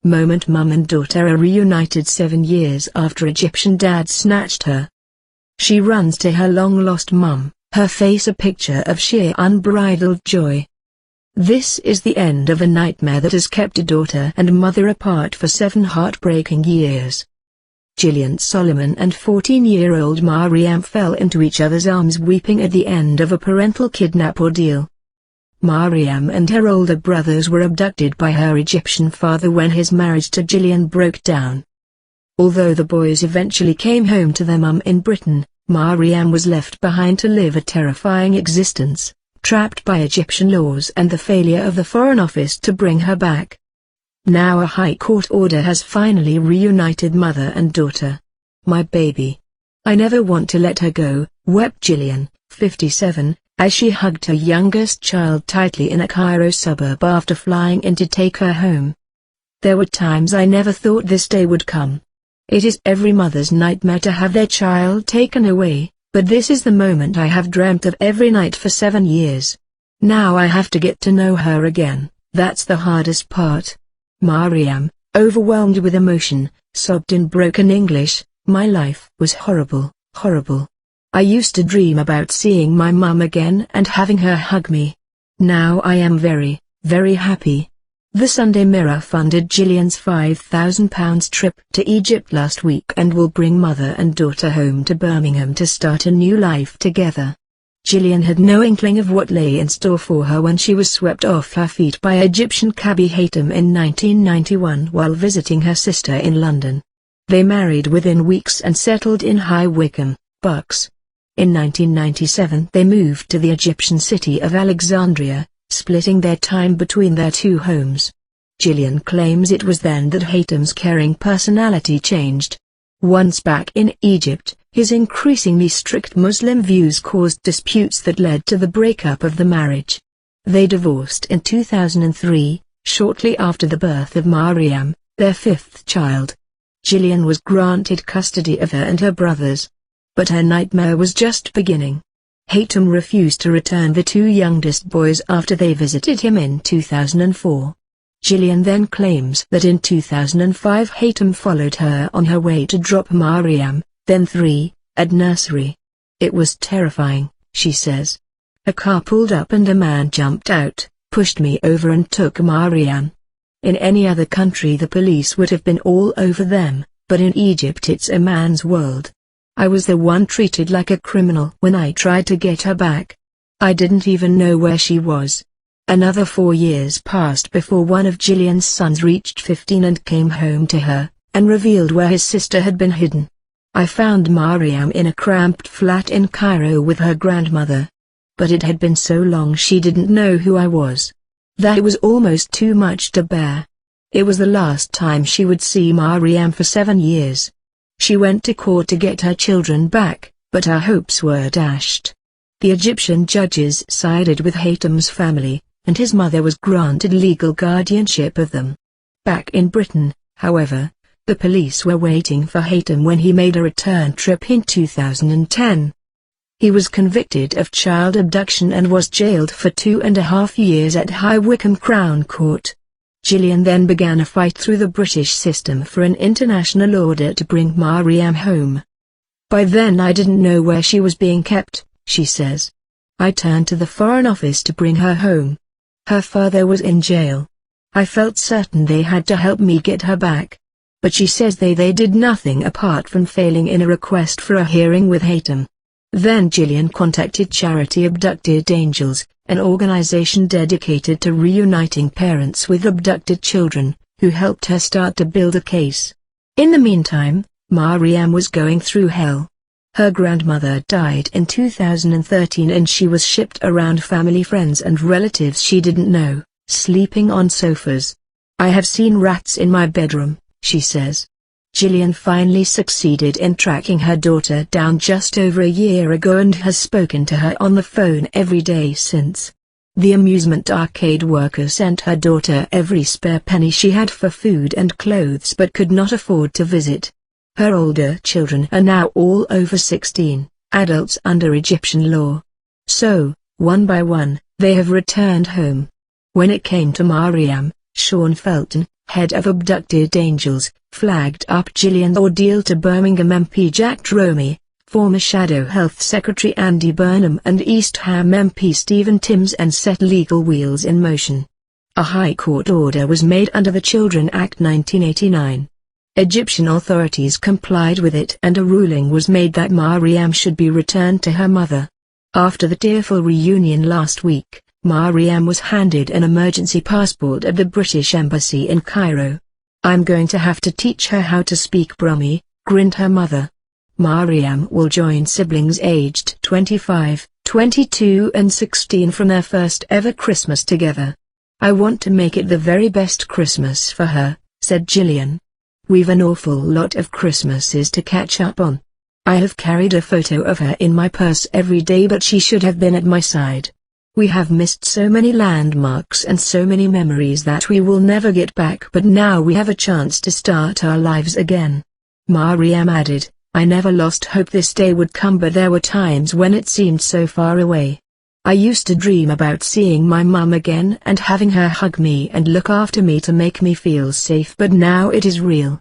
moment mum and daughter are reunited 7 years after Egyptian dad snatched her. She runs to her long-lost mum, her face a picture of sheer unbridled joy. This is the end of a nightmare that has kept a daughter and mother apart for 7 heartbreaking years. Gillian Soliman and 14-year-old Mariam fell into each other's arms weeping at the end of a parental kidnap ordeal. Mariam and her older brothers were abducted by her Egyptian father when his marriage to Gillian broke down. Although the boys eventually came home to their mum in Britain, Mariam was left behind to live a terrifying existence, trapped by Egyptian laws and the failure of the Foreign Office to bring her back. Now a High Court order has finally reunited mother and daughter. "My baby. I never want to let her go," wept Gillian, 57, as she hugged her youngest child tightly in a Cairo suburb after flying in to take her home. "There were times I never thought this day would come. It is every mother's nightmare to have their child taken away, but this is the moment I have dreamt of every night for 7 years. Now I have to get to know her again, that's the hardest part." Mariam, overwhelmed with emotion, sobbed in broken English, "My life was horrible, horrible. I used to dream about seeing my mum again and having her hug me. Now I am very, very happy." The Sunday Mirror funded Gillian's £5,000 trip to Egypt last week and will bring mother and daughter home to Birmingham to start a new life together. Gillian had no inkling of what lay in store for her when she was swept off her feet by Egyptian cabbie Haytham in 1991 while visiting her sister in London. They married within weeks and settled in High Wycombe, Bucks. In 1997 they moved to the Egyptian city of Alexandria, splitting their time between their 2 homes. Gillian claims it was then that Haytham's caring personality changed. Once back in Egypt, his increasingly strict Muslim views caused disputes that led to the breakup of the marriage. They divorced in 2003, shortly after the birth of Mariam, their 5th child. Gillian was granted custody of her and her brothers. But her nightmare was just beginning. Haytham refused to return the 2 youngest boys after they visited him in 2004. Gillian then claims that in 2005 Haytham followed her on her way to drop Mariam, then 3, at nursery. "It was terrifying," she says. "A car pulled up and a man jumped out, pushed me over and took Mariam. In any other country the police would have been all over them, but in Egypt it's a man's world. I was the one treated like a criminal when I tried to get her back. I didn't even know where she was." Another 4 years passed before one of Gillian's sons reached 15 and came home to her, and revealed where his sister had been hidden. "I found Mariam in a cramped flat in Cairo with her grandmother. But it had been so long she didn't know who I was. That it was almost too much to bear. It was the last time she would see Mariam for 7 years. She went to court to get her children back, but her hopes were dashed." The Egyptian judges sided with Haytham's family, and his mother was granted legal guardianship of them. Back in Britain, however, the police were waiting for Haytham when he made a return trip in 2010. He was convicted of child abduction and was jailed for 2.5 years at High Wycombe Crown Court. Gillian then began a fight through the British system for an international order to bring Mariam home. "By then I didn't know where she was being kept," she says. "I turned to the Foreign Office to bring her home. Her father was in jail. I felt certain they had to help me get her back. But she says they did nothing apart from failing in a request for a hearing with Haytham." Then Gillian contacted charity Abducted Angels, an organization dedicated to reuniting parents with abducted children, who helped her start to build a case. In the meantime, Mariam was going through hell. Her grandmother died in 2013 and she was shipped around family, friends and relatives she didn't know, sleeping on sofas. "I have seen rats in my bedroom," she says. Gillian finally succeeded in tracking her daughter down just over a year ago and has spoken to her on the phone every day since. The amusement arcade worker sent her daughter every spare penny she had for food and clothes but could not afford to visit. Her older children are now all over 16, adults under Egyptian law. So, one by one, they have returned home. When it came to Mariam, Sean Felton, head of Abducted Angels, flagged up Gillian's ordeal to Birmingham MP Jack Dromey, former Shadow Health Secretary Andy Burnham and East Ham MP Stephen Timms, and set legal wheels in motion. A High Court order was made under the Children Act 1989. Egyptian authorities complied with it and a ruling was made that Mariam should be returned to her mother. After the tearful reunion last week, Mariam was handed an emergency passport at the British Embassy in Cairo. "I'm going to have to teach her how to speak Brummy," grinned her mother. Mariam will join siblings aged 25, 22 and 16 from their first ever Christmas together. "I want to make it the very best Christmas for her," said Gillian. "We've an awful lot of Christmases to catch up on. I have carried a photo of her in my purse every day, but she should have been at my side. We have missed so many landmarks and so many memories that we will never get back, but now we have a chance to start our lives again." Mariam added, "I never lost hope this day would come, but there were times when it seemed so far away. I used to dream about seeing my mum again and having her hug me and look after me to make me feel safe, but now it is real.